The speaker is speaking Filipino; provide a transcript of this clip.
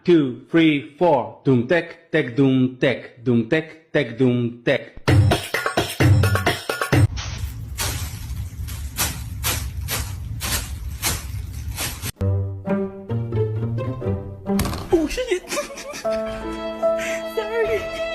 2, 3, 4. Doom tek, tek, doom tek. Doom tek, tek, doom tek. Oh shit! Sorry.